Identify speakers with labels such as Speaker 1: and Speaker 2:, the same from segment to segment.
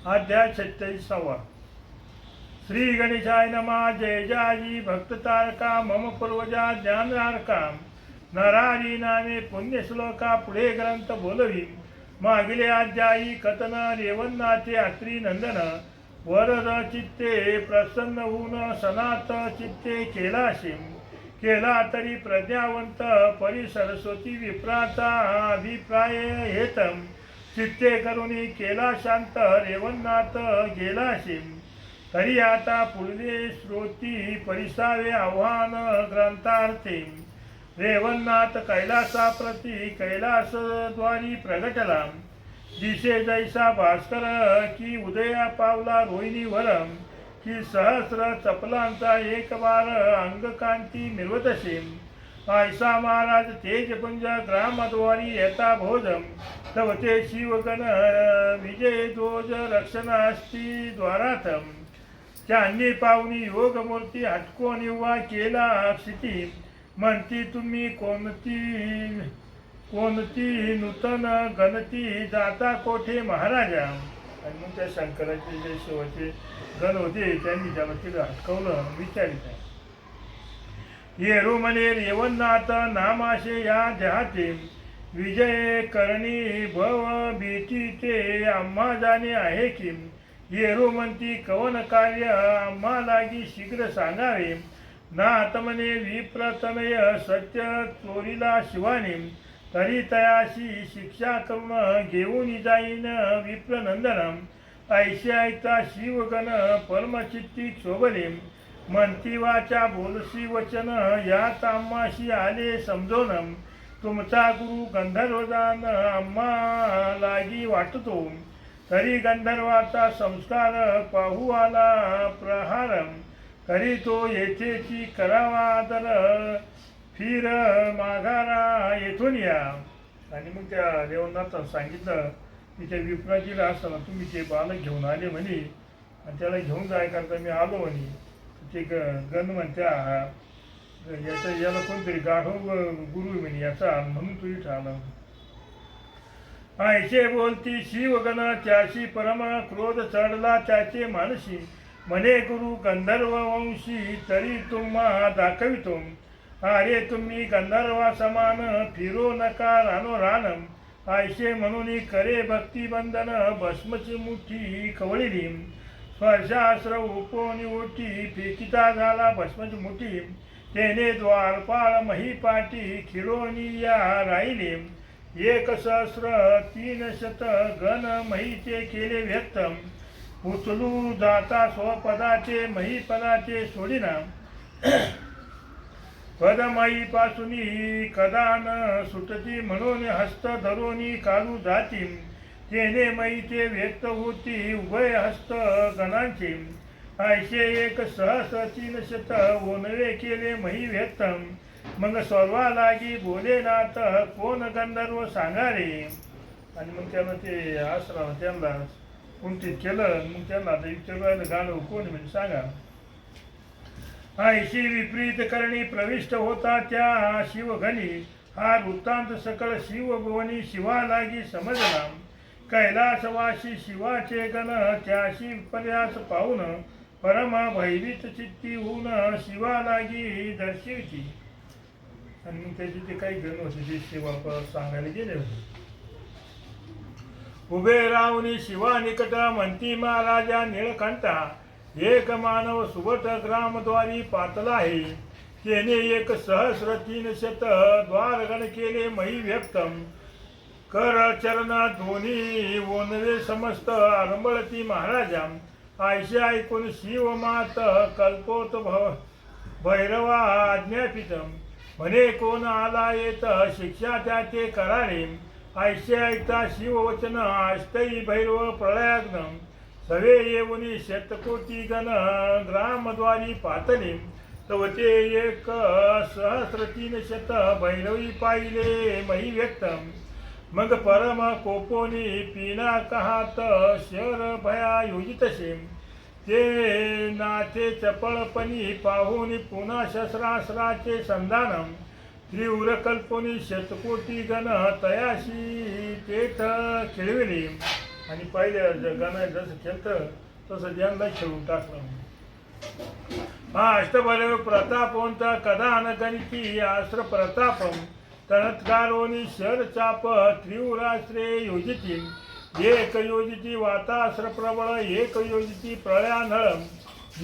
Speaker 1: अध्याय 46. श्री गणेशाय नमः. जय जाई भक्त तारका मम पूर्वजा ज्ञानारका. नरारी नामे पुण्यश्लोका पुढे ग्रंथ बोलवी. मागिले अध्यायी कथन रेवन्नाथे अत्री नंदन. वरद चित्ते प्रसन्न होऊन सनात चित्ते केला तरी प्रज्ञावंत परी सरस्वती विप्राचा अभिप्राय हेतम. चित्ते करुणी केला शांत रेवन्नाथ गेलाशी. तरी आता पुढले श्रोती परिसावे आव्हान ग्रंथार्थे. रेवन्नाथ कैलासाप्रती कैलासद्वारी प्रगटला. दिशे जैसा भास्कर की उदया पावला रोहिणी वरम. की सहस्र चपलांचा एक बार अंगकांती मिरवतसे. ऐसा महाराज तेजपुंज ग्रामद्वारी येता भोजम. तव ते शिवगण विजय ध्वज रक्षणास्ती द्वाराथम. त्यांनी पाहुणी योगमूर्ती हटको निव्वा केला क्षिती. म्हणती तुम्ही कोणती नूतन गणती जाता कोठे महाराजा. आणि मग त्या शंकराचे जे शिवाचे गण होते त्यांनी त्याला तिला हटकवलं. विचारित आहे येरू म्हणे रेवन्नाथ नामाशे या देहाते. विजय करणी भव भीती ते आम्हा जाणे आहे की. येरू म्हणती कवन कार्य आम्हा लागी शीघ्र सांगावे. नाथ म्हणे विप्रतनय सत्य चोरीला शिवाने. तरी तयाशी शिक्षा करून घेऊन जाईन विप्रनंदन. ऐशी ऐकता शिवगण परमचित्ती शोभले. म्हणती वाचा बोलसी वचन या तामाशी आले समजोन. तुमचा गुरु गंधर्वदान आम्हा लागी वाटतो. तरी गंधर्वाचा संस्कार पाहू आला प्रहारम. तरी तो येथेची करावा आदर फिर माघारा येथून या. आणि मग त्या रेवन्नाथानं सांगितलं की त्या विप्राजीला असताना तुम्ही ते बालक घेऊन आले म्हणे. आणि त्याला घेऊन जाय करता मी आलो म्हणे. ते गण म्हणत्या याला कोणतरी गाढव गुरु म्हणे याचा म्हणून तू इथं आला. ऐसे बोलती शिवगण त्याशी परम क्रोध चढला त्याचे मानसी. म्हणे गुरु गंधर्व वंशी तरी तुम्हा दाखवितो. अरे तुम्ही गंधर्वा समान फिरो नका रानो रानम. ऐसे म्हणून करे भक्ती बंधन भस्मची मुठी खवळली. स्पर्शास्त्र उपोनी ओटी फेकिता झाला भस्मची मुठी. तेने द्वारपाळ महिपाटी खिळोनी या राहिले. 1,000,300 गण महिते केले व्यक्तम. उचलू जाता स्वपदाचे महिपदाचे सोडिना. पदमाईपासून कदान सुटती म्हणून हस्त धरोनी काढू जाती. तेने महिते व्यक्त होती उभय हस्त गणांचे. ऐसे 1,000,300 ओनवे केले मही व्यक्तम. मग सर्वा लागी बोलेनाथ कोण गंधर्व सांगारे. आणि मग त्यानं ते आसरा त्यांना कुंठित केलं. मग त्यांना आता विचारायला गाणं कोण म्हणजे सांगा. ऐशी विपरीत करणी प्रविष्ट होता त्या शिवघनी. हा वृत्तांत सकळ शिवभुवनी शिवा लागी समजला. कैलासवासी शिवाचे गण त्याशी पर्यास पाहून परम भयभीत चित्ती होऊन शिवा लागी दर्शविती. आणि मग त्याचे ते काही गण होते जे शिवा सांगायला गेले होते. उभे राहुनी शिवा निकट म्हणती महाराजा निळकंठा. एक मानव सुबट ग्रामद्वारी पातला आहे. त्याने 1,000,300 द्वारगण केले मही व्यक्तम. कर चरण दोन्ही ओनवे समस्त आरंभळती महाराजा. ऐसे ऐकून शिवमात कल्पोत भैरवा आज्ञापितम. म्हणे कोण आला येत शिक्षा त्याचे करारे. ऐसे ऐकता शिववचन आष्टई भैरव प्रलयाग्नम. सवे येऊनी 100,000,000 गण ग्रामद्वारी पातले. तव ते 1,000,300 भैरवी पाहिले मही व्यक्तम. मग परम कोपोनी पिना कहात शर भया योजितसे. ते नाथे चपळपणी पाहून पुन्हा शस्त्रास्त्राचे संधानम. तीव्र कल्पनी 100,000,000 गण तयाशी तेथ खेळविले. आणि पहिल्या जगानं जसं खेळतं तसं यांना खेळून टाकलं. हा अष्टबल प्रतापवंत कदा अनगणिती अस्त्र प्रतापम तनत्कारोनी शर चाप त्रिवरास्त्रे योजिती एक योजिती वातास्त्र प्रबळ एक योजिती प्रळयानळम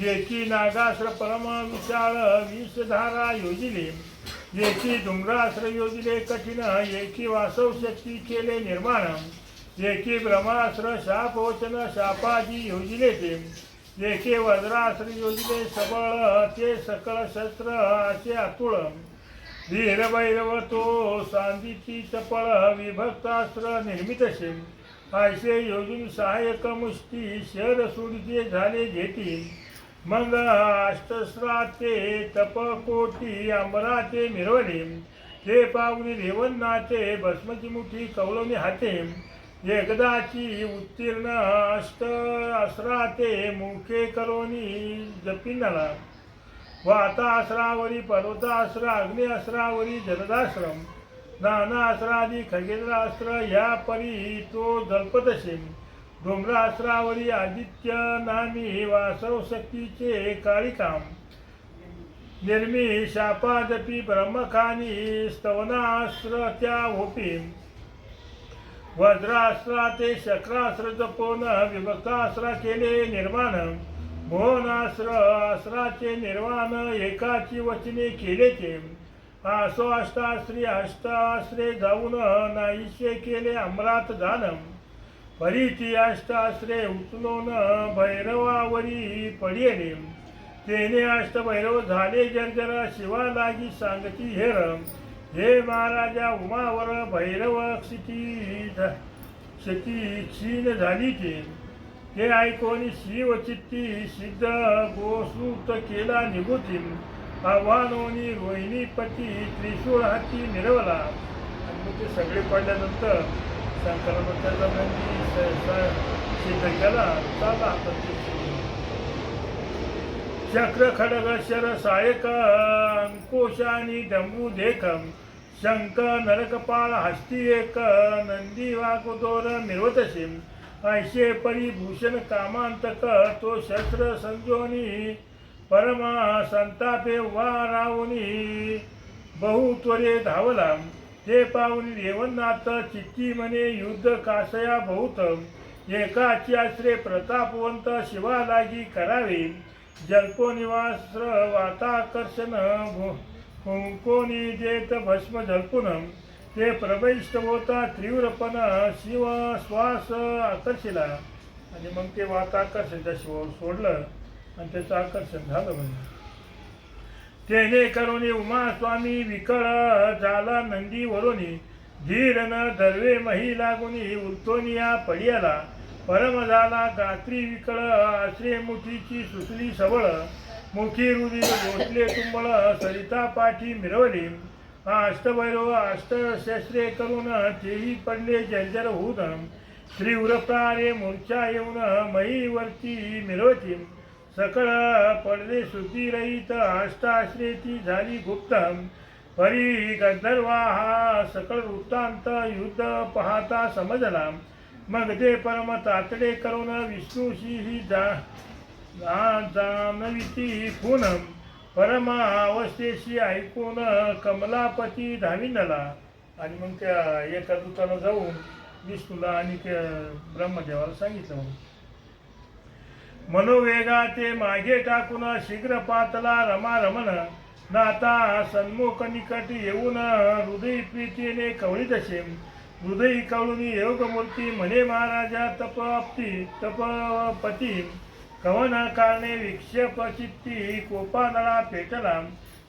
Speaker 1: एकी नागास्त्र परम विशाळ विषधारा योजिले एकी डुंगरास्त्र योजिले कठीण एकी वासव शक्ती केले निर्माण एकी ब्रह्मास्त्र शापवचन शापाजी योजिले ते एके वज्रास्त्र योजिले सबळ ते सकळ शस्त्र असे अतुळ वीरभैरव तो सांदीची चपळ विभक्तास्त्र निर्मितशे ऐसे योजून सहाय्यक मुष्टी शर सुडीचे झाले घेती मग अष्टस्राते तपकोटी अंबराते मिरवले ते पावली रेवन्नाचे भस्मची मुठी कवळवणी हाते एकदाची उत्तीर्ण अष्ट अस्राते मुखे करोनी जपिनला वातास्त्रावरी पर्वतास्त्र अग्निअस्त्रावरी जलदाश्रम नाना अस्त्रादी खगेंद्रास्त्र या परी तो जल्पतसे डोंगरास्त्रावरी आदित्य नामी वासव शक्तीचे काळिकाम निर्मी शापादपी ब्रह्मखानी स्तवनास्त्र त्या होपी वज्रास्त्राते शक्रास्त्र जपोन विभक्तास्त्र केले निर्माण मोहनास्त्र अस्त्राचे निर्वाण एकाची वचने केले ते आसो अष्टास्त्री अष्टास्त्रे जाऊन नाहीसे केले अमरात दानम परीची अष्टास्त्रे उचलून भैरवावरी पडिले तेने अष्टभैरव झाले जर्जर शिवा लागी सांगती हेर हे महाराजा उमावर भैरव क्षिती क्षीण झाली ते ऐकून शिवचित्ती सिद्ध गोसूत केला निघुती आव्हानोनी रोहिणीपती त्रिशूळ हाती मिरवला. आणि मग ते सगळे पडल्यानंतर शंकरानं त्याचा नंदी सिद्ध केला चाला हातात चक्र खडग शर सायक अंकुशानी डंबू देखम शंख नरकपाळ हस्ती एक नंदी वाकुदोर मिरवतसे ऐशे परिभूषण कामांतक तो शस्त्र संजोनी परमा संतापे वारावणी बहुत्वरे धावला ते पाहून रेवन्नाथ चित्ती म्हणे युद्ध कासया बहुत एकाची आश्रे प्रतापवंत शिवा लागी करावे जल्पो निवास वाताकर्षण कोणी देत भस्म झल्पुन ते प्रविष्ट होता तीव्रपण शिव श्वास आकर्षिला आणि मग ते वाताकर्षणच्या शिवावर सोडलं आणि त्याचं आकर्षण झालं म्हणजे तेने करुणी उमा स्वामी विकळ झाला नंदी वरुणी धीर न दर्वे मही लागुनी उलतोनिया पडियाला परम झाला गात्री विकळ आश्रे मुठीची सुसली सबळ मुखी रुधिर गोठले तुंबळ सरिता पाठी मिरवली अष्टभैरव अष्टशस्त्रे करून तेही पडले जर्जर होऊन तीव्र प्राणे मूर्छा येऊन महीवरती मिरवती सकळ पडले सुधीरहित अष्टाश्रेती झाली गुप्त परी गंधर्वा हा सकळ वृत्तांत युद्ध पाहता समजला मग ते परम तातडे करून विष्णूशी ही जानविती पूनम परम अवस्थेशी ऐकून कमलापती धाविनला. आणि मग त्या एका दूतानं जाऊन विष्णूला आणि त्या ब्रह्मदेवाला सांगितलं मनोवेगा ते मागे टाकून शीघ्र पातला रमा रमण नाता सन्मुख निकट येऊन हृदय प्रीतीने कवळीतसे हृदय कवळून योगमूर्ती म्हणे महाराजा तपपती कवन कारणे विक्षेप चित्ती कोपानळा पेटला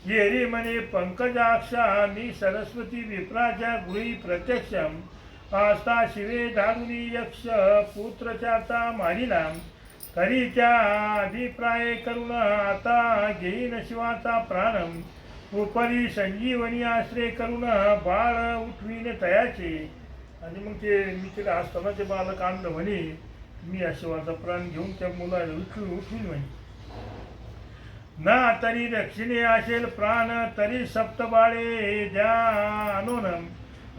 Speaker 1: येरी म्हणे पंकजाक्षा मी सरस्वती विप्राच्या गृही प्रत्यक्ष आस्था शिवे धारुनी यक्ष पुत्रचाता मारिला तरी त्या अभिप्राय करून आता घेईन शिवाचा प्राण उपरी संजीवनी आश्रय करून बाळ उठवीन तयाचे. आणि मग ते मी तिला असताना ते बालक आणलं म्हणे मी या शिवाचा प्राण घेऊन त्या मुलाला उठवीन म्हणे ना तरी दक्षिणे असेल प्राण तरी सप्तबाळे द्या आणून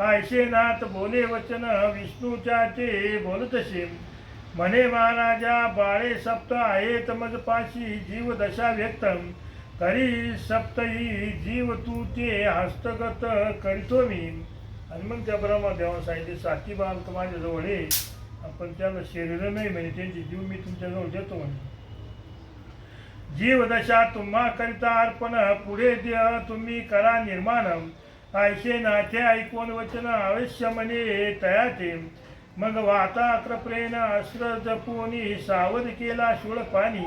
Speaker 1: ऐशेनाथ बोले वचन विष्णूच्या ते बोलतसे म्हणे महाराजा बाळे सप्त आहेत मज पाशी जीव दशा व्यक्तम तरी सप्तही जीव तू ते हस्तगत करीतो मी. आणि मग त्या ब्रह्मदेवानं सांगितले 7 बालक माझ्याजवळ आहे, आपण त्याला शरीर नाही म्हणे त्यांची जीव मी तुमच्याजवळ देतो म्हणे. जीवदशा तुम्हा करिता अर्पण पुढे तुम्ही करा निर्माण. ऐशे नाथे ऐकून वचन अवश्य म्हणे तयाचे. मग वाता कृपेन अस्त्र जपोनी सावध केला शूळ पाणी.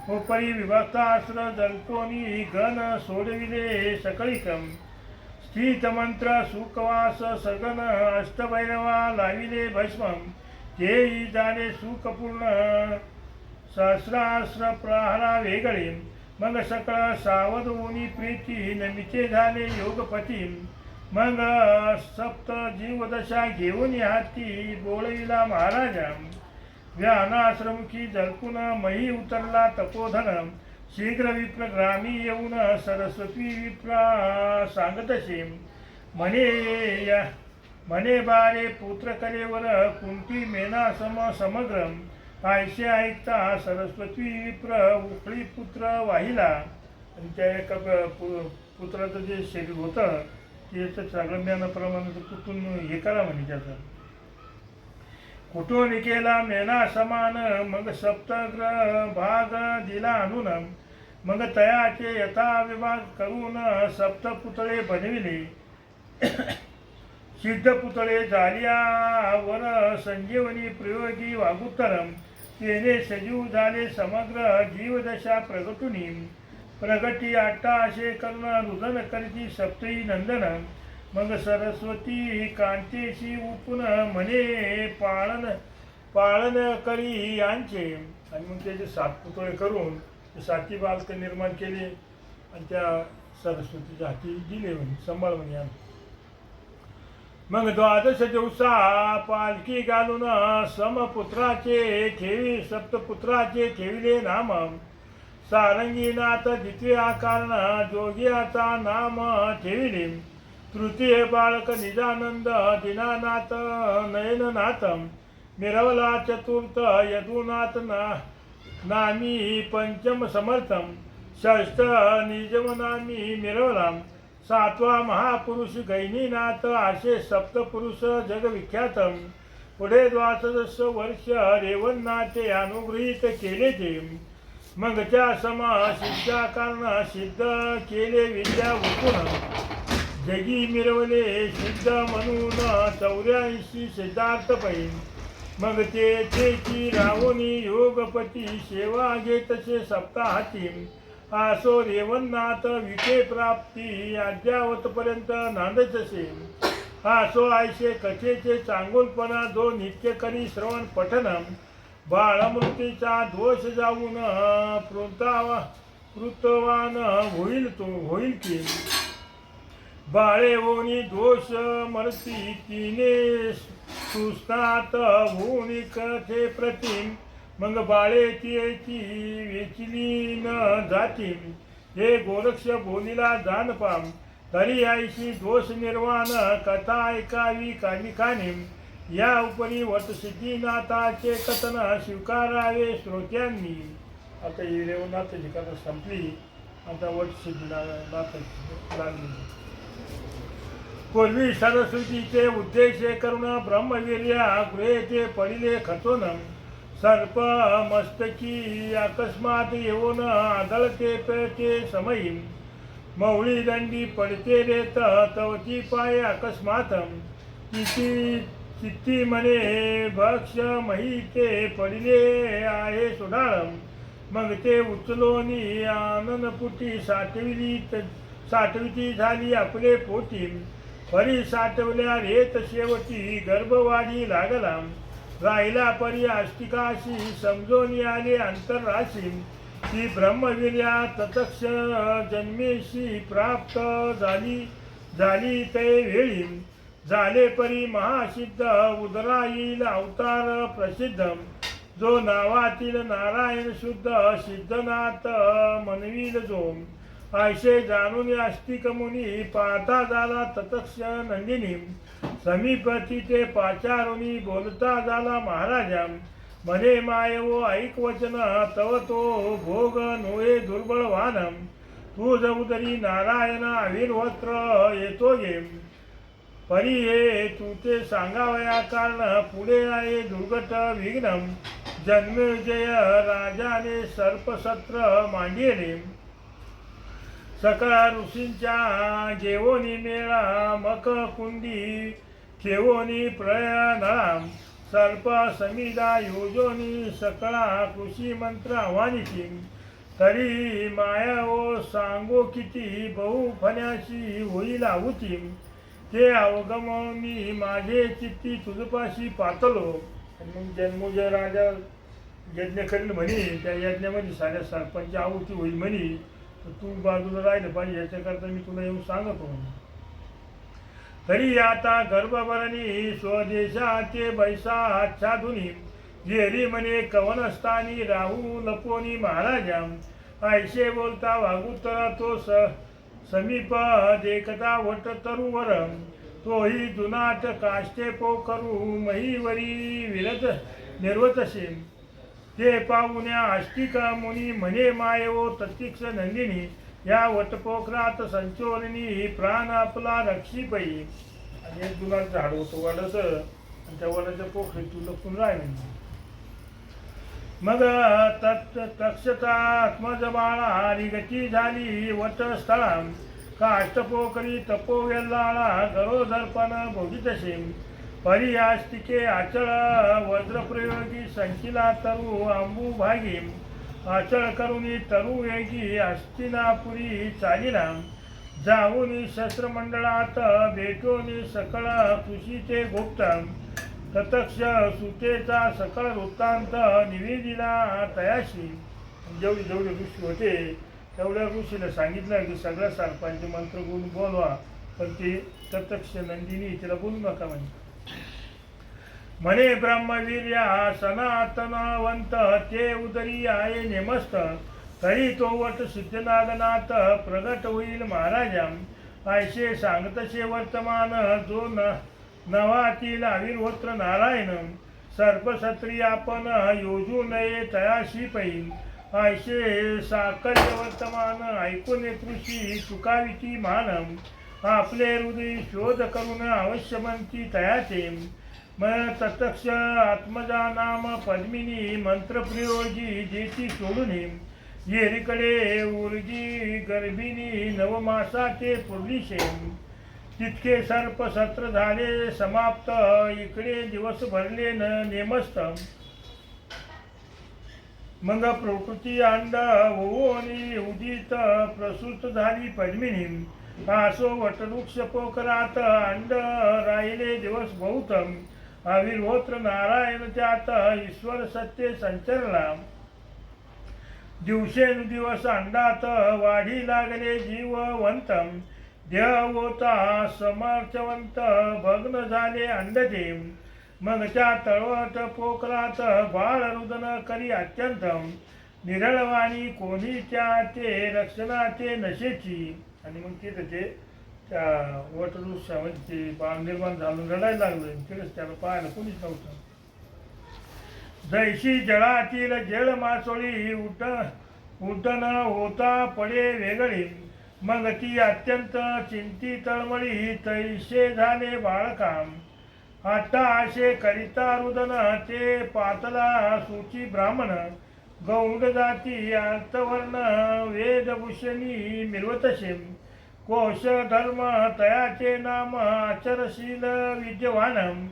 Speaker 1: उपरी विभक्त अस्त्र जलतोनी गण सोडविले सकळीकम. स्थित मंत्र सुखवास सगन अष्टभैरवा लाविले भस्मम. तेही जाणे सुखपूर्ण सहस्रास्त्र प्रहारा वेगळे. मग सकळ सावध ऊनी प्रीती नमिते झाले योगपती. मग सप्त जीवदशा घेऊन हाती बोळविला महाराजा. व्यानाश्रमुखी जलपून मही उतरला तपोधन. शीघ्र विप्र ग्रामी येऊन सरस्वती विप्रा सांगतसे. म्हणे बारे पुत्र कलेवर कुंती मेना समग्र. ऐशे ऐकता सरस्वती विप्र उकळी पुत्र वाहिला. आणि त्या एका पुत्राचं जे शरीर होतं ते सगळं ज्ञानाप्रमाणे कुठून हे करा म्हणे त्याचं. कुठून केला मेना समान. मग सप्तग्र भाग दिला आणून. मग तयाचे यथा विभाग करून सप्तपुतळे बनविले. सिद्ध पुतळे झाल्यावर संजीवनी प्रयोगी वागुत्तरम. तेने सजीव झाले समग्र जीवदशा प्रगटुनी. प्रगती अट्टाशे करून रुदन करीती सप्तही नंदन. मग सरस्वती कांतेशी उपुन म्हणे पाळन करी यांचे. आणि मग त्याचे 7 पुतळे करून 7 बालक निर्माण केले आणि त्या सरस्वतीच्या हाती दिले म्हणे सांभाळ म्हणे. मग 12 दिवसा पालखी घालून समपुत्राचे ठेवी सप्तपुत्राचे ठेविले नाम. सारंगीनाथ द्वितीय कारण जोगियाचा नाम ठेविले. तृतीय बाळक निजानंद दीनानाथ नयननाथ. मिरवला चतुर्थ यदुनाथ नामी पंचम समर्थम. षष्ठ निजमनामी मिरवला. 7वा महापुरुष गैनीनाथ. असे सप्तपुरुष जगविख्यातम. पुढे 12 वर्ष रेवणनाथे अनुगृहीत केले ते. मग त्या समा शिष्या कारण सिद्ध केले विद्या उकून. जगी मिरवले सिद्ध म्हणून 84 सिद्धार्थ पैन. मग तेची रावणी योगपती सेवा घेतसे सप्ताहाती. आसो रेवणनाथ विखे प्राप्ती अद्यावतपर्यंत नांदतसे. आसो ऐशे कथेचे चांगुलपणा जो नित्य करी श्रवण पठन. बाळमृतीचा दोष जाऊन पृतवान होईल की. बाळे होनी दोष मरती तिने सुस्नात होऊन कथे प्रतिम. मग बाळे तिची वेचिली न जाती. हे गोरक्ष बोलीला जानपाम. तरी ऐशी दोष निर्वाण कथा ऐकावी कानिकाने. या उपरी वटसिद्धीनाथाचे कथन स्वीकारावे श्रोत्यांनी. आता ही रेवनाथाची कथा संपली. आता वटसिद्धीनाथाची लागली. पूर्वी सरस्वतीचे उद्देश करून ब्रह्मवीर्या गृहेचे पडिले खचून. सर्प मस्तकी अकस्मात येऊन आदळते ते समयी. मौळी दंडी पडते रेत तवती पाय अकस्मात. चित्ती म्हणे भक्ष मही ते पडिले आहे सुडाळम. मग ते उचलोनी आननपुटी साठविती झाली आपले पोटी. परी साठवल्या रेत शेवटी गर्भवाढी लागला. राहिला परी आष्टिकाशी समजोनी आले अंतरराशी. ती ब्रह्मवीर्या ततक्ष जन्मेशी प्राप्त झाली ते वेळी. झाले परी महासिद्ध उदरा येईल अवतार प्रसिद्ध. जो नावातील नारायण शुद्ध सिद्धनाथ म्हणवील जो. ऐशे जाणून आस्तिक मुनी पाहता झाला ततक्ष नंदिनी. समीपती ते पाचारुनी बोलता झाला महाराजा. म्हणे माय वो ऐक वचन तव तो भोग नोये दुर्बळ वानम तू उदरी नारायण आविर्वत्र येतो गे परी हे तू ते सांगावया कारण पुढे आहे दुर्गट विघ्नम जन्मजय राजाने सर्पसत्र मांडिले सकळ ऋषींच्या जेवोनी मेळा मक कुंडी ठेवोनी प्रयाणाम सर्प समिदा योजोनी सकळा कृषी मंत्र आव्हानिची तरी माया ओ सांगो किती बहु फण्याशी होईल आहुती ते अवगमनी माझे चित्ती तुझपाशी पातलो. आणि मग जन्मोजय राजा यज्ञ करेल म्हणे त्या यज्ञामध्ये साऱ्या सरपंच आहुती होईल म्हणे तर तू बाजूला राहिलं पाहिजे याच्याकरता मी तुला येऊन सांगतो. तरी आता गर्भभरणी स्वदेशाचे बैसा छादुनी जेरी म्हणे कवनस्थानी राहू लपोनी महाराजा ऐशे बोलता वागुतरा तो समीप देखता वट तरुवर तोही जुनाट काष्टे पो करू महीवरी विरत निर्वतसे ते पाहुण्या आष्टिका मुनी म्हणे मायवो ततिक्ष नंदिनी या वटपोखरात संचोरणी प्राण आपला रक्षी पै. आणि एक जुनाट झाड होतं वडाचं आणि त्या वडाच्या पोखरीत तू लपून राह म्हणजे. मग तक्षतात्मज बाळा निगती झाली वट स्थळा काष्टपोकरी तपो वेल्लाळा गरोदर्पण भोगितसे परी आस्तिके आचळ वज्रप्रयोगी संचिला तरु अंबू भागी आचळ करुणी तरु वेगी अस्तिनापुरी चालिना जाऊनी शस्त्रमंडळात भेटोनी सकळ कृषीचे गुप्त ततक्ष सुतेचा सकळ वृत्तांत निवेदिला तयाशी. जेवढे जेवढे ऋषी होते तेवढ्या ऋषीला सांगितलं की सगळ्या सरपांचे मंत्र बोलून बोलवा पण ते ततक्ष नंदिनी तिला बोलू नका म्हणे ब्रह्मवीर्या सनातनवंत ते उदरी आहे नेमस्त तरी तो वट सिद्धनागनाथ प्रगट होईल महाराजा ऐसे सांगतसे वर्तमान जो नवातील आविर्होत्र नारायण सर्पसत्री आपण योजू नये तयाशी पैन ऐसे साकल्य वर्तमान ऐकून कृषी चुकाविती मानम आपले हृदय शोध करून अवश्य म्हणती तयाचे मन ततक्ष आत्मजा नाम पद्मिनी मंत्रप्रयोगी जेती सोडून येरीकडे उर्जी गर्भिणी नवमासाचे पुरलीशे तितके सर्पसत्र झाले समाप्त इकडे दिवस भरले नेमस्त. मग प्रकृती अंड होऊनी उदित प्रसूत झाली पद्मिनी आसो वटवृक्ष पोखरात अंड राहिले दिवस बहुतम आविर्होत्र नारायण त्यात ईश्वर सत्य संचरला दिवसेंदिवस अंडात वाढी लागले जीववंतम देह होता समर्थवंत भग्न झाले अंडते मग त्या तळवट पोखरात बाळ रुदन करी अत्यंत निरळवाणी कोणी त्या ते रक्षणाचे नशेची. आणि मग ते त्याचे त्या वटवृक्षामध्ये ते बाळ निर्माण झालं रडायला लागलं तिथेच त्याला पाहायला कोणीच नव्हतं. जैशी जळातील जळ मासोळी उठण होता पडे वेगळी मग ती अत्यंत चिंती तळमळी तैसे झाले बाळकाम आता असे करिता रुदन ते पातला सूची ब्राह्मण गौड जाती अर्थवर्ण वेदभूषणी मिरवतसे कोश धर्म तयाचे नाम आचरशील विद्यवान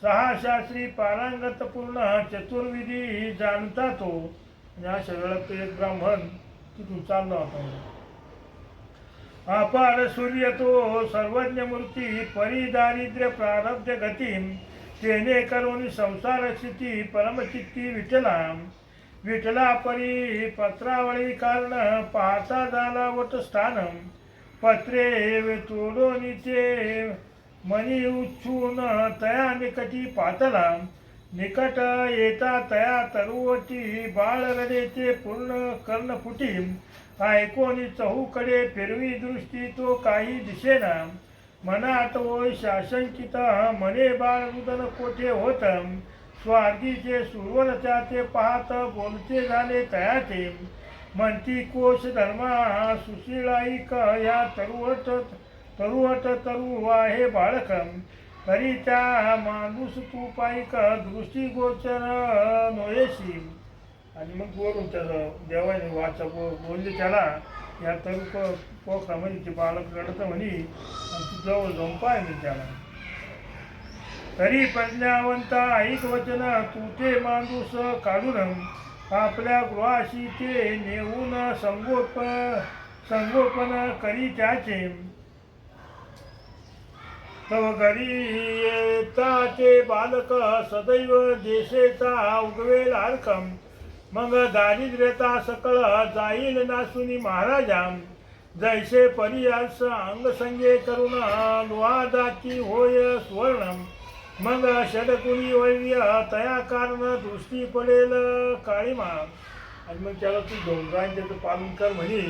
Speaker 1: सहा शास्त्री पारंगत पूर्ण चतुर्विधी जाणता तो. या वेळात एक ब्राह्मण तिथून चालला होता. अपार सूर्य तो सर्वज्ञ मूर्ती परी दारिद्र्य प्रारब्ध गती तेने करून संसार स्थिती परमचित्ती विठला विठला परी पत्रावळी कारण पाहता झाला वट स्थान पत्रे तोडोनी ते मनी उच्छून तया निकटी पातला निकट येता तया तरुवटी बाळ रडेचे पूर्ण कर्णफुटी ऐकोनी चहूकडे फिरवी दृष्टी तो काही दिसेना मनात ओय शासंकित मने बाळ रुदन कोठे होत स्वार्गीचे सुरवरच्या ते पाहत बोलते झाले तयाचे म्हणती कोश धर्मा सुशिलाईक या तरुवट तरू आहे बाळकम तरी त्या माणूस तू पाईक दृष्टी गोचर नोयशी. आणि मग वरून त्याचं देवाने वाचा बोलले त्याला या तरू पोखरामध्ये ते बालक रडत म्हणी आणि तू जवळ जाऊन पाय मी त्याला. तरी प्रज्ञावंता ऐक वचन तू ते माणूस काढून आपल्या गृहाशी ते नेऊन संगोपन करी त्याचे. तव घरी येता ते बालक सदैव देशेचा उगवेल आरकम मग दारिद्र्यता सकळ जाईल नासुनी महाराजा जैसे परियास अंगसंगे करून लोहादाती होय सुवर्णम मग षडकुणी वैर्य तया कारण दृष्टी पडेल काळीमा. आणि मग त्याला तू घेऊन जाईन त्याचं पालन कर म्हणे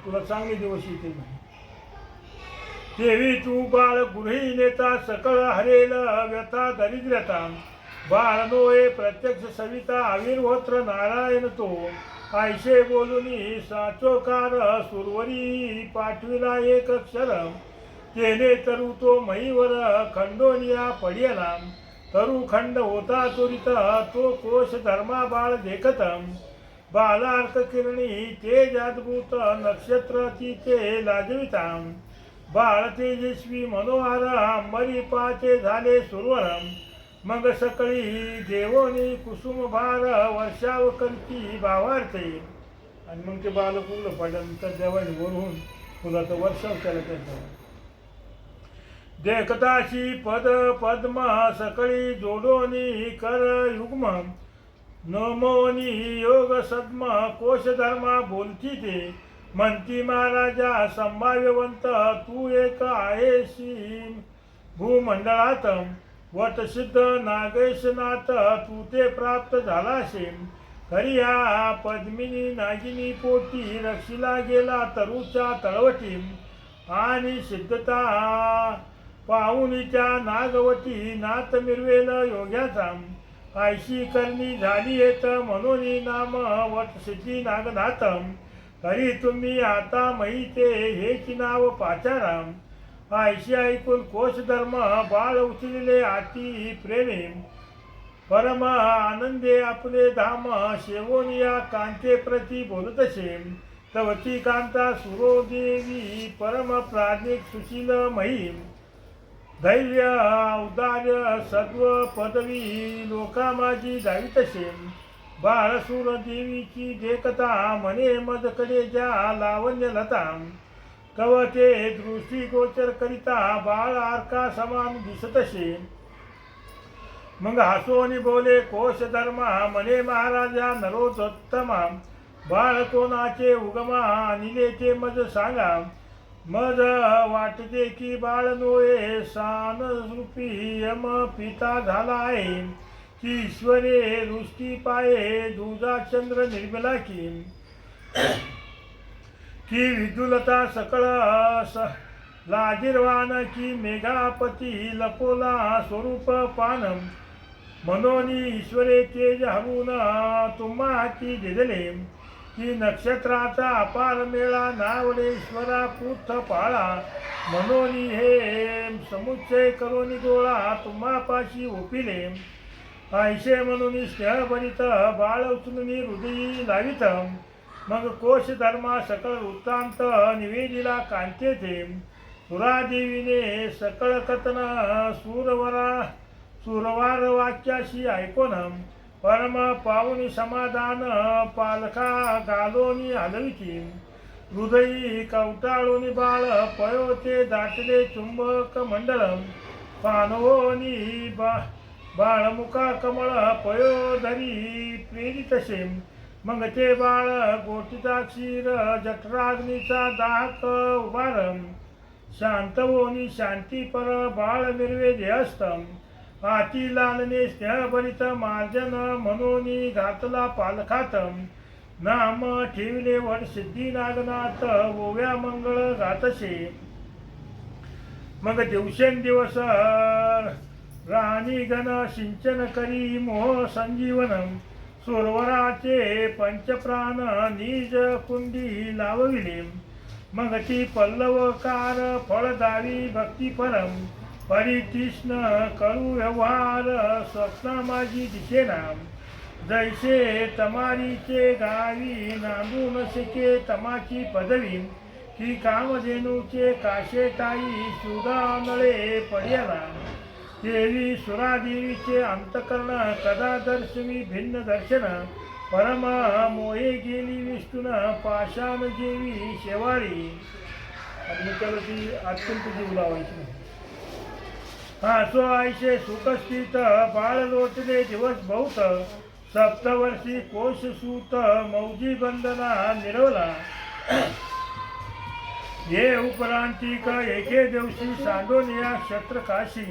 Speaker 1: तुला चांगले दिवस येतील म्हणे. देवी तू बाळ गुन्हे नेता सकळ हरेल व्यथा दरिद्रता बाळ नोये प्रत्यक्ष सविता आविर्होत्र नारायण तो आयशे बोलुनी साचोकार सुरवरी पाठविला एक अक्षर तेने तरू तो महीवर खंडोनिया पडियला तरु खंड होता त्वरित तो कोश धर्मा बाळ देखतम बालार्क किरणी तेज अद्भुत नक्षत्र तिचे लाजविताम बाळ तेजस्वी मनोहर अंबरी पाचे झाले सुरवरम मग सकळी देवोनी कुसुम भार वर्षाव करती भावार्थे. आणि मग ते बालक उघडं पडल्यानंतर देवाने वरून फुलाचं वर्षाव केलं त्याचं. देखताशी पद पद्म सकळी जोडोनी कर युग्म नमोनी योग सद्म कोश धर्मा बोलती ते म्हणती महाराजा संभाव्यवंत तू एक आहेशी भूमंडळात वटसिद्ध नागेशनाथ तू ते प्राप्त झालाशेम खरी या पद्मिनी नागिनी पोटी रक्षिला गेला तरुच्या तळवटी आणि सिद्धता पाहुणीच्या नागवटी नाथ मिरवेल योग्याचा आयशी करणी झाली येत म्हणून नाम वटसिद्धी नागनाथम तरी तुम्ही आता महिते हेची नाव पाचाराम. आयशी ऐकून कोश धर्म बाळ उचलिले अति प्रेमे परम आनंदे आपले धाम शेवोनिया कांते प्रती बोलतसे तवती कांता सुरोदेवी परम प्राज्ञिक सुशील महिम धैर्य औदार्य सत्व पदवी लोका माझी दावितसे बाळसूर देवीची देखता मने मजकडे ज्या लावण्य लता कवचे दृष्टी गोचर करिता बाळ आरका समान दिसतसे. मग हसोनी बोले कोश धर्मा मने महाराजा नरोत्तमा बाळ कोणाचे उगमा निलेचे मज सांगा मज वाटते की बाळ नोये सान रूपी यम पिता झाला आहे की ईश्वरे दृष्टी पाये दुजा चंद्र निर्मला की विदुलता सकळ लाजिरवान की मेघापती लपोला स्वरूप पानम मनोनी ईश्वरे तेज हरून तुम्हा की दिदले की नक्षत्राचा अपार मेळा नावडे ईश्वरा पुथ पाळा मनोनी हे समुच्चय करोनी गोळा तुम्हा पाशी ओपिले आयशे म्हणून स्नेहभरित बाळ उचलून हृदयी लावित. मग कोश धर्मा सकळ वृत्तांत निवेदिला कांतेचे सुरादेवीने सकळ कथन सुरवार वाक्याशी ऐकोन परम पाहुनी समाधान पालखा घालोनी हलविती हृदयी कवटाळोनी बाळ पयोते दाटले चुंबक मंडलम पानवोनी बाळमुखा कमळ पयोधरी प्रेरितसे मग ते बाळ गोटीचा क्षीर जठराग्नीचा दाहक उभारम शांतवोनी शांती पर बाळ निर्वेदे असतम आती लालने स्नेहभरित मार्जन मनोनी घातला पालखातम नाम ठेविले वड सिद्धी नागनाथ ओव्या मंगळ गातसे. मग दिवसेंदिवस राणी गण सिंचन करी मोह संजीवनम सुरवराचे पंचप्राण निज कुंडी लावविले मग ती पल्लवकार फळदावी भक्ती परम परितीष्ण कळू व्यवहार स्वप्न माझी दिसेना जैसे तमारीचे गावी नांदू न शके तमाची पदवी की कामधेनूचे काशेटाई सुदानळे पड्याला देवी सुरादेवीचे अंतकर्ण कदा दर्शवी भिन्न दर्शन परम मोहे गेली विष्णून पाषाण जेवी शेवाळी आणि त्याला ती अत्यंत जीव लावायची हा सो आयशे सुखस्थित बाळ लोटले दिवस बहुत सप्तवर्षी कोश सूत मौजी बंधना निरवला ये उपरांतिक एके दिवशी सांडोनिया क्षत्र काशी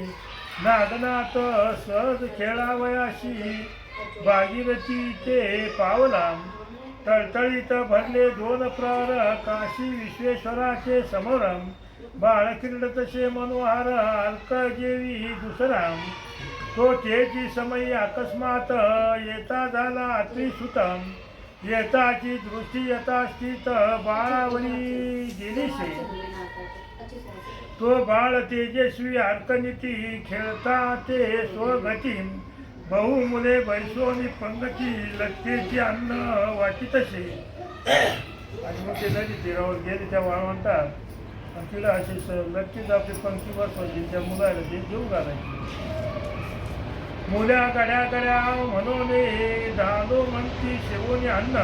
Speaker 1: नागनाथ सहज खेळावयाशी भागीरथी ते पावला तळतळीत भरले दोन प्रहर काशी विश्वेश्वराचे समोरम बाळक्रीड तसे मनोहर अर्क जेवी दुसरा तो तेची समयी अकस्मात येता झाला अतिसुतम येताची दृष्टी यथा स्थित बाळावरी गेलीसे तो बाळ तेजस्वी अर्कनीती खेळता ते स्वगती बहु मुले बैसोनी पंगती लक्ष्मीची अन्न वाटीतसे आणि मग ते नदी तीरावर गेले त्या म्हणतात आणि तिला अशी लक्ष्मीच आपली पंक्ती बसवायची त्या मुलाला ते जीव घालायची मुल्या गड्या गड्या म्हणून झालो म्हणती शेवणी अन्न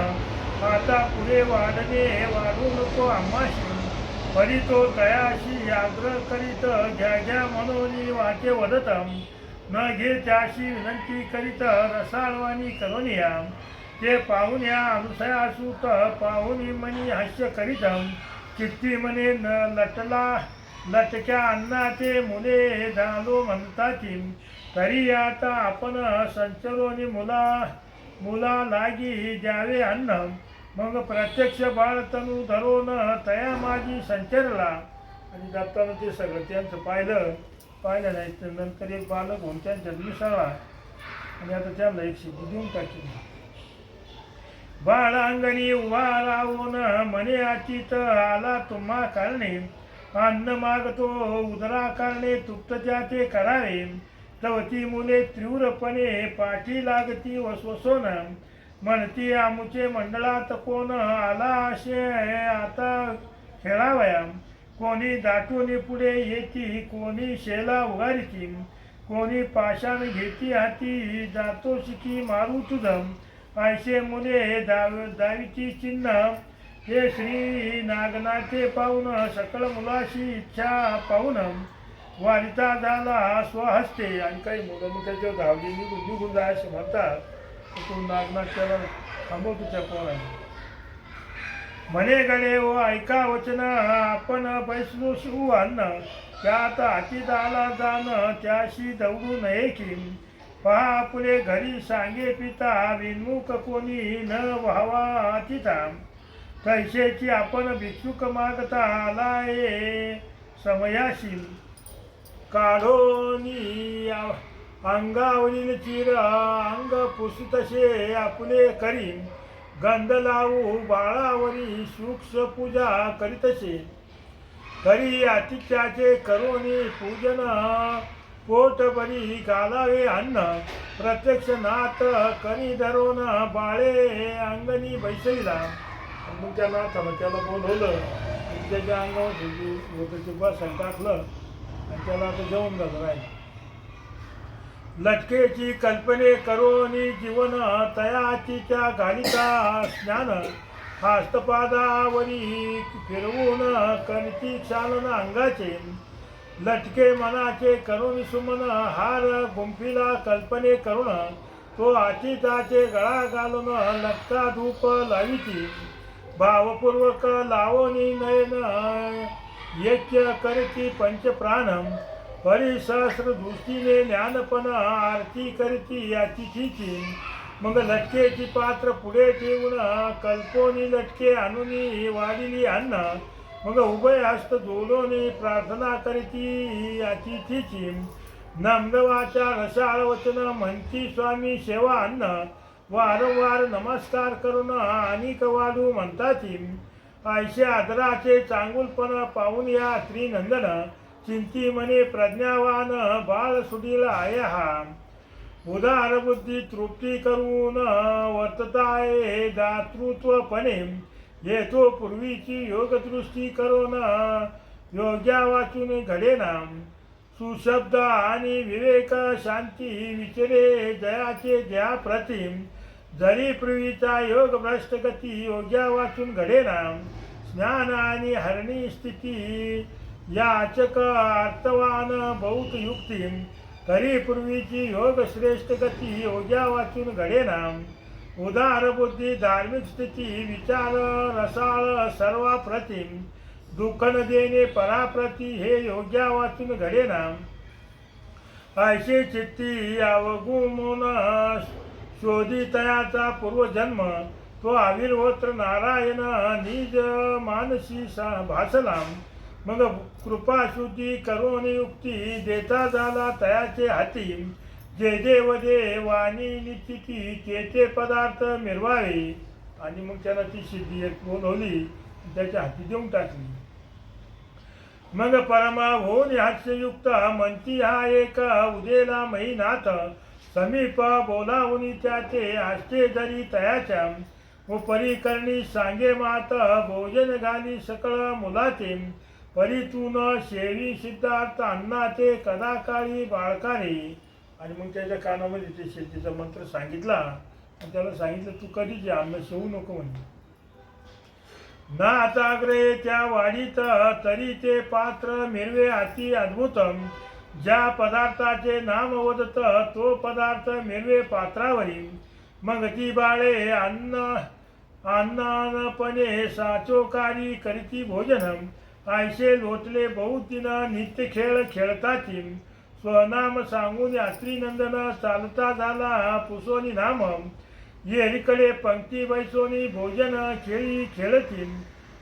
Speaker 1: आता पुढे वाढणे वाढू नको आम्हाशी परी तो दयाशी आग्रह करीत घ्या घ्या म्हणून वाटे वदतम न घे त्याशी विनंती करीत रसाळवाणी करोनिया ते पाहून या अनुसया सूत पाहुनी मनी हास्य करीतम चित्ती मने न लटला लटक्या अन्नाचे मुले झालो म्हणताती तरी आता आपण संचरोनी मुला लागी द्यावे अन्न मग प्रत्यक्ष बाळ तनू धरून तया माझी संचरला आणि जाताना ते सगळं त्यांचं पाहिलं नाही तर नंतर एक बालक होऊन त्यांच्यात मिसळला आणि आता त्यांना एक सिद्धी देऊन टाकली बाळ अंगणी उभा राहून म्हणे अचित आला तुम्हा कारणे अन्न मागतो उदरा कारणे तुप्त त्याचे करावे तवती मुले तीव्रपणे पाठी लागती वसवसोन म्हणती आमुचे मंडळात कोण आला असे आता खेळावया कोणी दाटून पुढे येती कोणी शेला उगारीती कोणी पाषाण घेती हाती जातो शिकी मारू तुझं ऐशे मुले दावीची चिन्ह हे श्री नागनाथे पाहून सकळ मुलाशी इच्छा पाहून वारिता झाला स्वहस्ते आणि काही मुलं त्याच्यावर धावली निघून जाय असे म्हणतात तो नागनाथ त्याला थांबवतो त्या कोणाने म्हणे गडे व ऐका वचन आपण बैसलो शिवू अन्न त्यात अतीत आला जाण त्याशी दौडू नये की पहा पुढे घरी सांगे पिता विन्मुख कोणी न व्हावा तिथा पैशाची आपण भिक्षुक मागता आलाय समयाशी काढोनी अंगावरील चिर अंग पुसतसे आपले करी गंध लावू बाळावरी सूक्ष्म पूजा करीतसे करी आतिथ्याचे करोनी पूजन पोट बरी घालावे अन्न प्रत्यक्ष नाथ करी धरून बाळे अंगणी बैसविला मग त्या नाथानं त्याला बोलवलं त्याच्या अंगावर बसन टाकलं आणि त्याला आता जेवण झालं राहील लटकेची कल्पने करोनी जीवन तयाचीच्या घालिता स्नान हस्तपादावरी फिरवून कणती क्षालन अंगाचे लटके मनाचे करुणी सुमन हार गुंफीला कल्पने करून तो आचिताचे गळा घालून लटका धूप लाविती भावपूर्वक लावणी नयन यज्ञ करती पंचप्राणम परिसहस्र दृष्टीने ज्ञानपण आरती करती याची तिची मग लटकेची पात्र पुढे ठेवून कल्पोनी लटके आणूनी वाढिली अन्न मग उभय हस्त जोडून प्रार्थना करती याची तिची नम्रवाचा रसाळ वचन म्हणती स्वामी सेवा अन्न वारंवार नमस्कार करून अनिक वाढू म्हणताती ऐशे आदराचे चांगुलपण पाहून या त्रिनंदन चिंती मने प्रज्ञावान बाळ सुडील आहे हा उदार बुद्धी तृप्ती करून वर्तताय दातृत्वपणे येतो पूर्वीची योगदृष्टी करून योग्या वाचून घडेना सुशब्द आणि विवेक शांती विचरे जयाचे द्या प्रतिम जरी पूर्वीचा योग भ्रष्ट गती योग्या वाचून घडेना ज्ञान आणि हरणी स्थिती याचक अर्थवान बहुत युक्ती तरी पूर्वीची योग श्रेष्ठ गती योग्या वाचून घडेना उदार बुद्धी धार्मिक स्थिती विचार रसाळ सर्वा प्रतिम दुःख न देणे पराप्रती हे योग्या वाचून घडेना ऐशे चित्ती अवगुमून शोधितयाचा पूर्वजन्म तो आविर्होत्र नारायण निज मानसी भासला मग कृपा शुद्धी करून युक्ती देता झाला तयाचे हाती जे देव वाणी निश्चिती ते पदार्थ मिरवावे आणि मग त्याला ती सिद्धी एक बोलवली त्याच्या हाती देऊन टाकली मग परमा होऊन हास्ययुक्त म्हणती हा एक उदेला महिनाथ समीप बोलावून त्याचे हास्ये जरी तयाच्या व परिकरणी सांगे मात भोजन घाली सकळ मुलाचे परितून शेवी सिद्धार्थ अन्नाचे कदाकाळी बाळकारे आणि मग त्याच्या कानामध्ये ते शेतीचा मंत्र सांगितला आणि त्याला सांगितलं तू कधीच अन्न शेवू नको म्हणजे ना आताग्रे त्या वाढीत तरी ते पात्र मिरवे अति अद्भुतम ज्या पदार्थाचे नाम वदत तो पदार्थ मिरवे पात्रावरी मग ती बाळे अन्नानपणे साचोकारी करीती भोजनम ऐशे लोटले बहुत दिन नित्य खेळ खेळताची स्वनाम सांगून यात्रीनंदन चालता झाला पुसोनी नाम येरीकडे पंक्ती बैसोनी भोजन खेळी खेळतील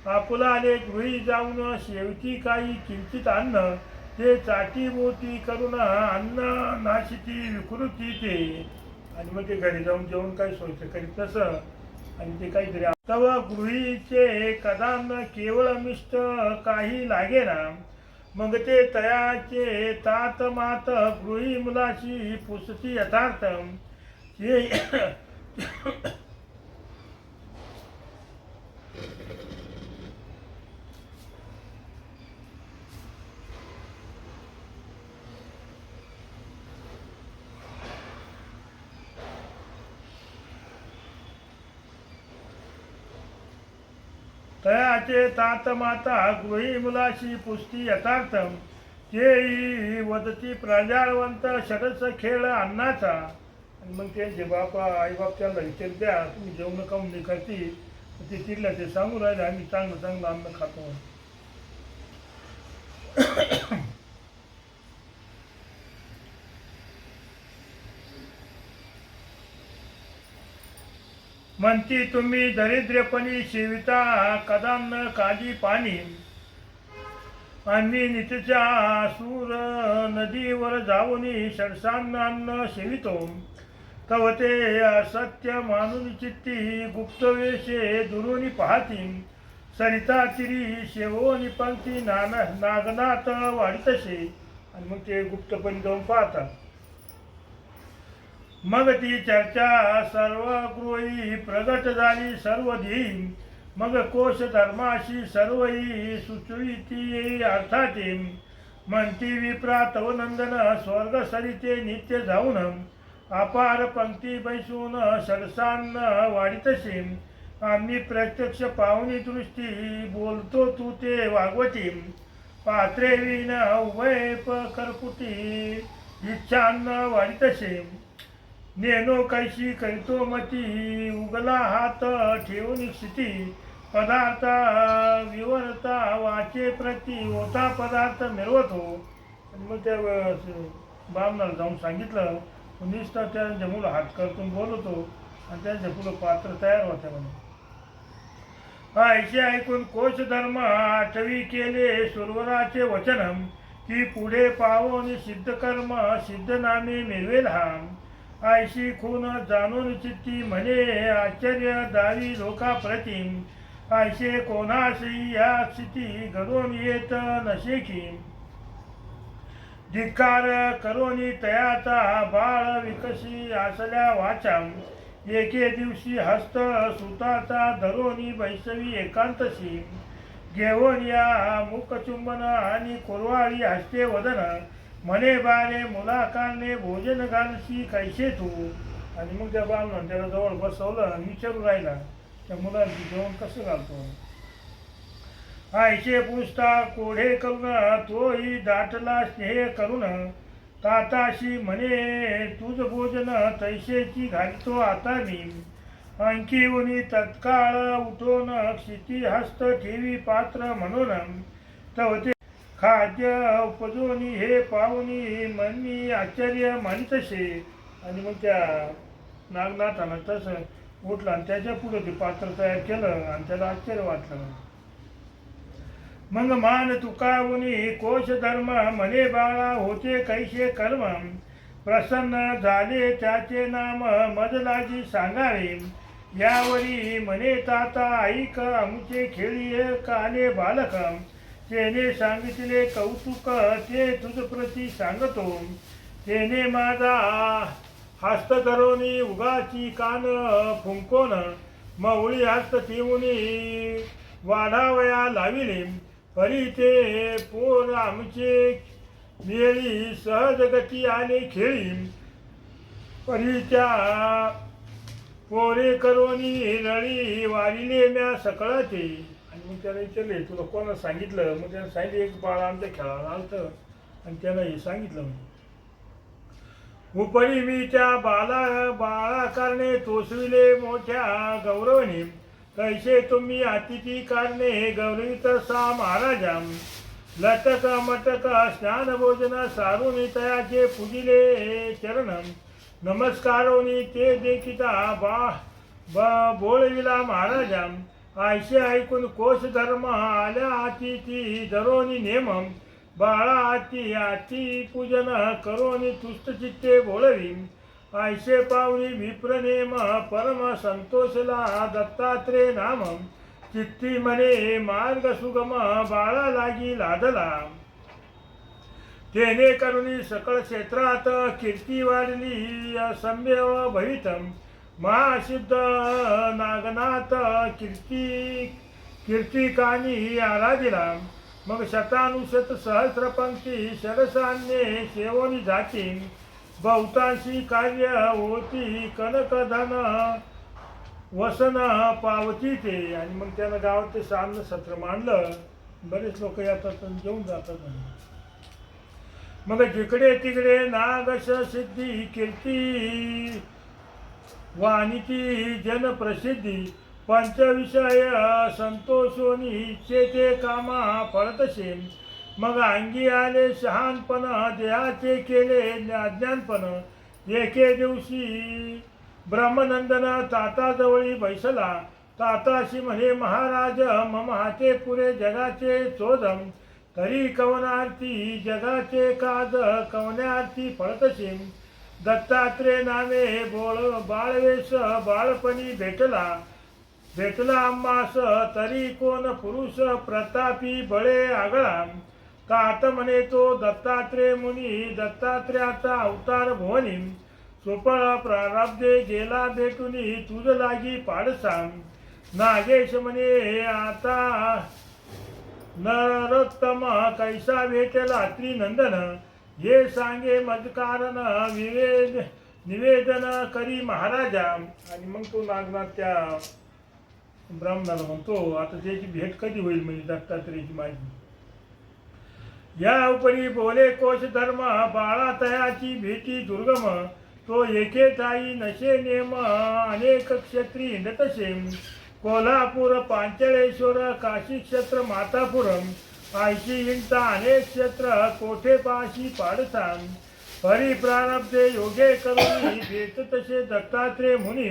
Speaker 1: आपुलाले गृही जाऊन शेवटी काही किंचित अन्न ते चाटी मोती करून अन्न नाशिती विकृती ते आणि मग ते घरी जाऊन जेवण काही सोयचं करीत तसं आणि ते काहीतरी तव गृहीचे कदान केवळ मिष्ट काही लागेना मग ते तयाचे तात मात गृही मुलाशी पुसती यथार्थ तयाचे तात माता गृही मुलाशी पुस्ती यथार्थम ते वदती प्रजाळवंत षडस खेळ अन्नाचा आणि मग त्यांचे बापा आईबाप त्याला विचार द्या तुम्ही जेवण काऊन नाही करती ते तिथल्या ते सांगू राहिले आम्ही चांगलं चांगलं अन्न खातो म्हणती तुम्ही दरिद्रपणी शिविता कदान काजी पाणी आणि नितीच्या सूर नदीवर जाऊनी षडसांनान्न शिवितो तव ते असत्य मानून चित्ती गुप्तवेशे दुरुनी पाहती सरिता तिरी शेवोनी पंक्ती नागनाथ वाढतसे आणि मग ते गुप्तपणी जाऊन पाहतात मग ती चर्चा सर्व गृही प्रगट झाली सर्व देई मग कोश धर्माशी सर्वही सुचविती अर्थाते म्हणती विप्रा तव नंदन स्वर्ग सरिते नित्य जाऊन अपार पंक्ती बैसून षडसान्न वाढीतसे आम्ही प्रत्यक्ष पाहुणी दृष्टी बोलतो तू ते वागवती पात्रे विन उभय करपुटी इच्छान्न वाढीतसे नेनो कैशी करीतो मती उगला हात ठेवून स्थिती पदार्थ विवरता वाचे प्रती होता पदार्थ मिळवतो आणि मग त्या बामणाला जाऊन सांगितलं निष्ठा त्यांच्या मुलं हात करतून बोलवतो आणि त्यांच्या पुढं पात्र तयार होत्या म्हणे ऐसे ऐकून कोश धर्म आठवी केले सुरवराचे वचन की पुढे पावून सिद्ध कर्म सिद्ध नामे मिळवेल हा आयशी खून जाणून चित्ती म्हणे आश्चर्य दावी लोकाप्रती आयशे कोणाशी या स्थिती घडून येत नशेकी धिक्कार करोनी तयाचा बाळ विकसी असल्या वाचा एके दिवशी हस्त सुताचा धरोनी वैष्णवी एकांतशी घेऊन या मुखचुंबन आणि कुरवाळी हस्ते वदन म्हणे बाळे मुलाकाने भोजन घालशी कैसे तू आणि मग त्या बाळानं त्याला जवळ बसवलं आणि विचारू राहिला त्या मुलांची जेवण कसं घालतो आयशे पुसता कोढे करून तोही दाटला स्नेह करून ताताशी म्हणे तुझ भोजन तैसेची घालतो आता मी अंकी उनी तत्काळ उठून क्षिती हस्त ठेवी पात्र म्हणून तवते खाद्य उपजोनी हे पाहुनी मनी आश्चर्य मानितसे आणि मग त्या नागनाथानं तसं उठलं आणि त्याच्या पुढे ते पात्र तयार केलं आणि त्याला आश्चर्य वाटलं मग मान तुकावुनी कोश धर्म म्हणे बाळा होते कैसे कर्म प्रसन्न झाले त्याचे नाम मजलाजी सांगावे यावरी म्हणे ताता ऐक आमचे खेळी काले बालक तेने सांगितले कौतुक ते तुझ प्रती सांगतो तेने माझा हस्त धरोनी उगाची कान फुंकोन मवळी हस्त ठेवूनी वाढावया लाविले परी ते पोर आमचे मेळी सहज गती आले खेळी परी त्या पोरे करोनी रळी वारिले म्या सकळाचे आणि मग त्याला विचारले तुला कोणा सांगितलं मग त्यानं सांगितलं एक बाळ आमच्या खेळाला आलतं आणि त्यानं हे सांगितलं उपरी मी त्या बाळा कारणे तोसविले मोठ्या गौरवने कैसे तुम्ही अतिथी कारणे गौरवित सा महाराजा लटक मटक स्नान भोजन सारून तयाचे पूजिले चरण नमस्कारोनी ते देखिता बोळविला महाराजा आयशे ऐकून कोश धर्म आल्या अतिथी धरोनी नेम बाळा अति पूजन करोनी तुष्ट चित्ते बोळवी आयशे पावनी विप्रनेम परम संतोषला दत्तात्रेय नाम चित्ती म्हणे मार्ग सुगम बाळा लागी लादला तेने करुणी सकळ क्षेत्रात कीर्ती वाढली सम्यव भवितम महासिद्ध नागनाथ कीर्तिकानी आराधिला मग शतानुशत सहस्र पंक्ती शरसान्ये सेवनी जाती बहुतांशी कार्य होती कनकधन वसन पावती ते आणि मग त्यानं गावात ते सान्न सत्र मांडलं बरेच लोक येतात आणि जेवून जातात मग जिकडे तिकडे नागश सिद्धी कीर्ती वाणिती जन प्रसिद्धी पंचविषय संतोषोनी इच्छेचे कामा फळतसे मग अंगी आले शहानपण देहाचे केले अज्ञानपण एके दिवशी ब्रह्मनंदन ताताजवळी बैसला ताताशी म्हणे महाराज मम हाते पुरे जगाचे चोदम तरी कवनार्थी जगाचे काज कवनार्थी फळतसे दत्तात्रेय नामे बाळवेश बाळपणी भेटला आम्हास तरी कोण पुरुष प्रतापी बळे आगळा तात म्हणे तो दत्तात्रेय मुनी दत्तात्रेयाचा अवतार भुवनी सुफळ प्रारब्धे गेला भेटुनी तुझ लागी पाडसा नागेश म्हणे आता नरोत्तम कैसा भेटला त्रिनंदन हे सांगे मज कारण निवेदन करी महाराजा आणि मग तो नागनाथ त्या ब्राह्मणाला म्हणतो आता त्याची भेट कधी होईल म्हणजे दत्तात्रेयाची माझी या उपरी बोले कोश धर्म बाळा तयाची भेटी दुर्गम तो एके ठाई नशे नेम अनेक क्षत्री हिंडतसे कोल्हापूर पांचळेश्वर काशी क्षेत्र मातापुरम आयशी हिंडता अनेक क्षेत्र कोठे पाशी पाडसा परी प्रारब्धे योगे करून भेट तसे दत्तात्रेय मुनी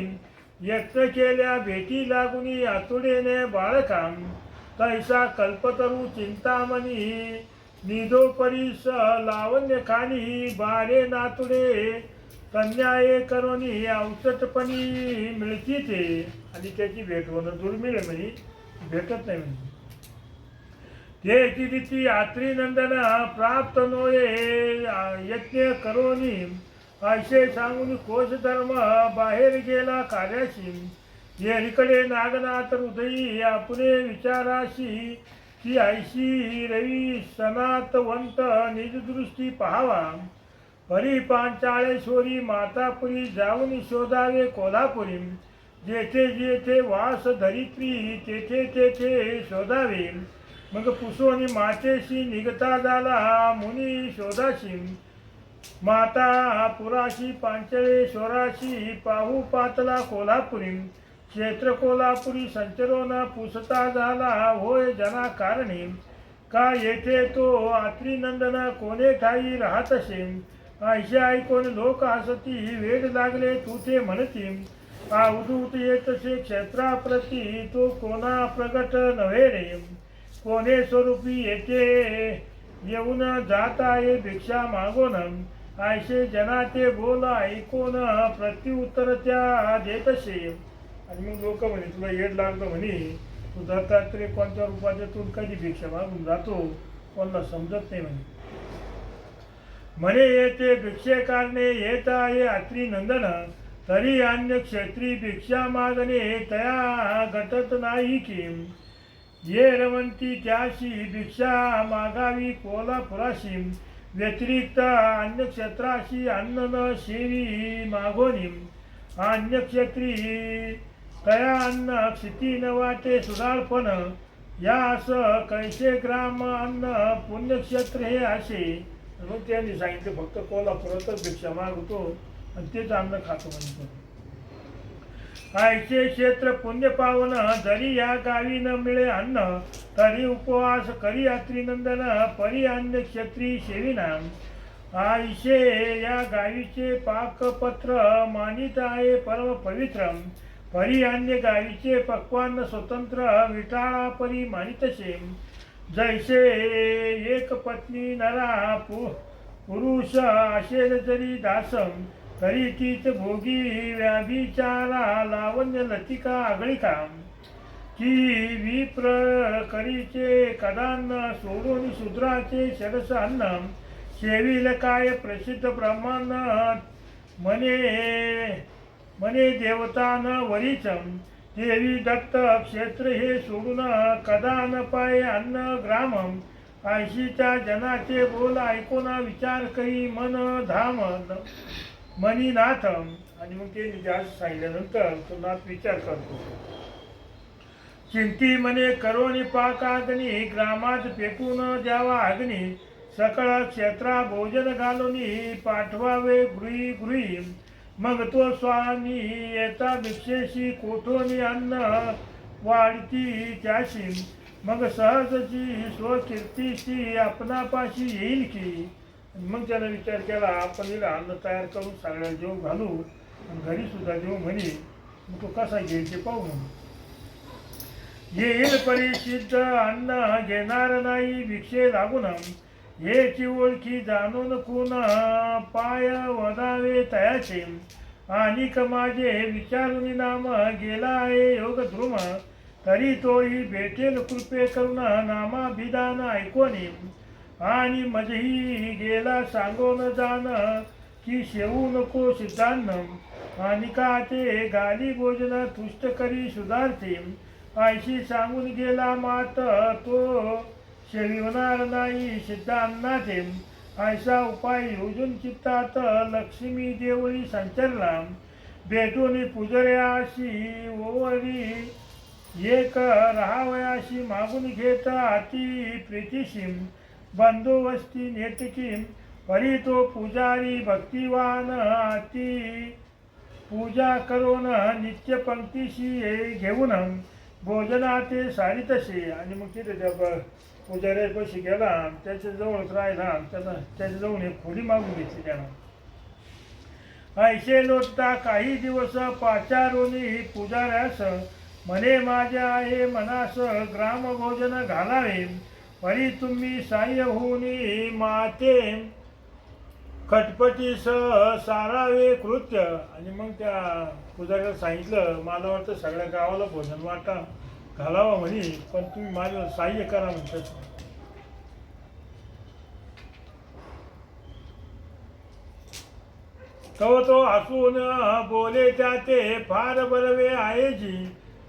Speaker 1: व्यक्त केल्या भेटी लागुनी आतुडेने बाळकाम तैसा कल्पतरू चिंतामणी निधो परीस लावण्य खाणी बारे नातुडे कन्याये करोनी अवचटपणी मिळती ते. आणि त्याची भेट होणं दुर्मिळ आहे म्हणे, भेटत नाही म्हणे. ते रीती आत्री नंदन प्राप्त नोये यज्ञ करोनी असे सांगून कोश धर्म बाहेर गेला कार्याशी. येरीकडे नागनाथ हृदयी आपुले विचाराशी की ऐशी रवी सनातवंत निजदृष्टी पहावा. हरी पांचाळेश्वरी मातापुरी जाऊन शोधावे कोल्हापुरी. जेथे जेथे वास धरित्री तेथे तेथे शोधावे. मग पुसोनी मातेशी निघता झाला मुनी शोधाशी. माता पुराशी पांचळेश्वराशी पाहू पातला कोल्हापुरी. क्षेत्र कोल्हापुरी संचरोन पुसता झाला होय जना कारणी. का येथे तो आत्रीनंदन कोणे ठाई राहतसे. ऐशी ऐकून लोक हसती वेड लागले तुथे म्हणती. अवधूत येतसे क्षेत्राप्रती तो कोणा प्रगट नव्हे रे. कोणे स्वरूपी येथे येऊन जात आहे भिक्षा मागून. ऐसे जनाते बोल ऐकून प्रत्युत्तर त्या देतसे. आणि मग लोक म्हणे तुला येड लागलं म्हणे, तू दत्तात्रय कोणत्या रूपात तू कधी भिक्षा मागून जातो, कोणाला समजत नाही म्हणे. म्हणे येते भिक्षे कारणे येत आहे आत्री नंदन. तरी अन्य क्षेत्री भिक्षा मागणे तया घटत नाही की. ये रवंती त्याशी भिक्षा मागावी कोल्हापुराशी. व्यतिरिक्त अन्य क्षेत्राशी अन्न न शेवी मागोनी. अन्य क्षेत्री तया अन्न क्षिती न वाटे सुधारपण. यास कैसे ग्राम अन्न पुण्यक्षेत्र हे असे. म्हणून त्यांनी सांगितलं फक्त कोल्हापुरातच भिक्षा मागतो आणि तेच अन्न खातो म्हणतो. ऐसे क्षेत्र पुण्य पावन जरी या गावी न मिळे अन्न. तरी उपवास करी अत्रिनंदन परी अन्य क्षेत्री शेविना. ऐसे या गावीचे पाकपत्र मानित आहे परम पवित्र. परी अन्य गावीचे पक्वान्न स्वतंत्र विटाळा परी मानितसे. जैसे एक पत्नी नरा पुरुष असेल जरी दासम. तरी तीच भोगी व्याभिचारा लावण्य लतिका आगळिका. की विप्र करीचे कदान्न सोडून शूद्राचे शरस अन्न. शेविल काय प्रसिद्ध ब्रह्मांड मने देवता न वरीचम. देवी दत्त क्षेत्र हे सोडून कदा न पाय अन्न ग्रामम. ऐशीच्या जनाचे बोल ऐकून विचार करी मन धाम मनीनाथ. आणि मग ते जास्त सांगितल्यानंतर तो नाथ विचार करतो. चिंती मने करोनी पाकाग्नी ग्रामात पेटून द्यावा अग्नी. सकळ क्षेत्रा भोजन घालूनी पाठवावे गृही गृही. मग तो स्वामी येता भिक्षेशी कोठोनी अन्न वाढती त्याशी. मग सहजची स्वकीर्तीशी आपणापाशी येईल की. मग त्याला विचार केला आपण हिला अन्न तयार करून सगळ्या जेव घालू आणि घरी सुद्धा जेव म्हणे. मग तो कसा घेईल ते पाहू म्हणून. येईल परिसिद्ध अन्न घेणार नाही भिक्षे लागून. हेची ओळखी जाणून खून पाय वदावे तयाचे. आणि माझे विचारून नाम गेला आहे योग ध्रुम. तरी तोही भेटेल कृपे करून नामाभिधान ऐकोनी. आणि मजही गेला सांगून जाण की शेवू नको सिद्धान्न. आणि का ते गाली भोजन तुष्ट करी सुधारते. ऐशी सांगून गेला मात तो शेविवणार नाही सिद्धान्नाचे. ऐसा उपाय योजून चित्तात लक्ष्मी देवळी संचरला. भेटून पुजऱ्याशी ओवरी एक राहावयाशी मागून घेत अति प्रीतीशी. बंदोबस्ती नेतकी परी तो पुजारी भक्तिवान. अति पूजा करून नित्य पंक्तीशी घेऊन भोजनाते सारितसे. आणि मग तिथे त्या पुजाऱ्यापाशी गेला त्याच्याजवळच राहिला. त्याच्याजवळ एक खोली मागून घेतली त्यानं. ऐसे लोटता काही दिवस पाचारोनी पुजाऱ्यास. म्हणे माझ्या आहे मनास ग्राम भोजन घालावे. परी तुम्ही साह्य होऊनी माते खटपटीस सारावे कृत्य. आणि मग त्या पुजाऱ्याला सांगितलं, मला वाटतं सगळ्या गावाला भोजन वाटा घालावा म्हणे, पण तुम्ही माझं साह्य करा म्हणतात. तो हसून बोले त्याते फार बरवे आहे जी.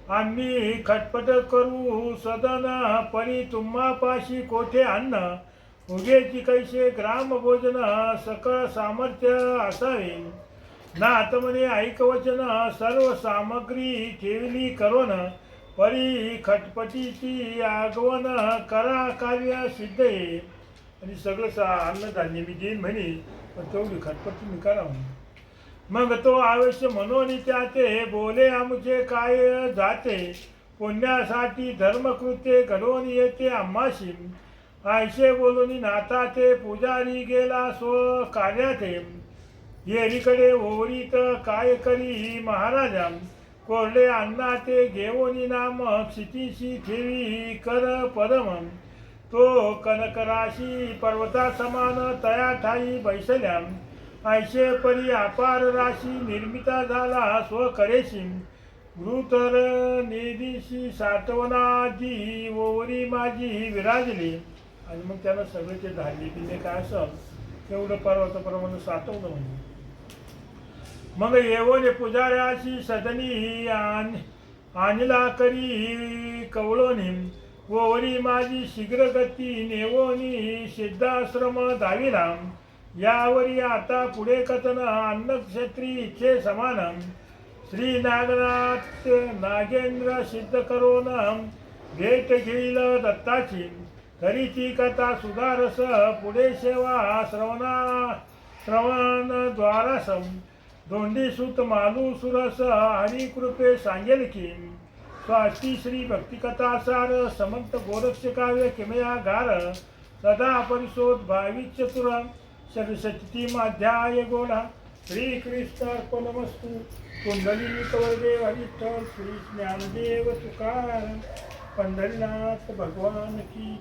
Speaker 1: आम्ही खटपट करू सदन परी तुम्हा पाशी कोठे अन्न. उगेची कैसे ग्राम भोजन सकळ सामर्थ्य असावे. नाथ म्हणे ऐकवचन सर्व सामग्री ठेवली करोन. परी खटपटीची आगवण करा कार्य सिद्ध ये. आणि सगळं अन्नधान्य मी देईन म्हणे, पण तेवढी खटपट तुम्ही करा म्हणे. मग तो अवश्य म्हणून त्याचे बोले आमचे काय जाते. पुण्यासाठी धर्मकृत्ये घडवून येते आम्हाशी. आयशे बोलून नाथा ते पुजारी गेला स्व कार्याते. येरीकडे ओरीत काय करी महाराजा. कोरडे अण्णा ते घेऊन नाम क्षितीशी ठेवी कर परम. तो कनकराशी पर्वता समान तया ठाई बैसल्या. ऐशे परी अपार राशी निर्मिता झाला स्वकरेशी. मृतर निधीशी साठवणाची ओवरी माझी विराजली. आणि मग त्यानं सगळे ते धान्य पिणे काय असेल तेवढं पर्वताप्रमाणे साठवलं म्हणजे. मग येवोने पुजाऱ्याशी सदनी आणला करी कवळोनी. ओवरी माझी शीघ्र गती नेवोनी सिद्धाश्रम दाविला. यावरी आता पुढे कथन अन्नक्षत्री इच्छे समान. श्री नागनाथ नागेंद्र सिद्ध करून भेट घेईल दत्ताची. तरीची कथा सुधारस पुढे सेवा श्रवण द्वारासम. दोंडीसूत मालू सुरस हरिकृपे सांगेल की. स्वास्ती श्री भक्तिकथा सार समंत गोरक्ष काव्य किमया गार. सदा परिशोध भाविक चतुर षट्सप्ततिमाध्याय गोला. श्रीकृष्णार्पणमस्तु. कुंडलिनीकवरदेव हरिष्ठल श्री ज्ञानदेव तुकाराम. पंढरीनाथ भगवान की.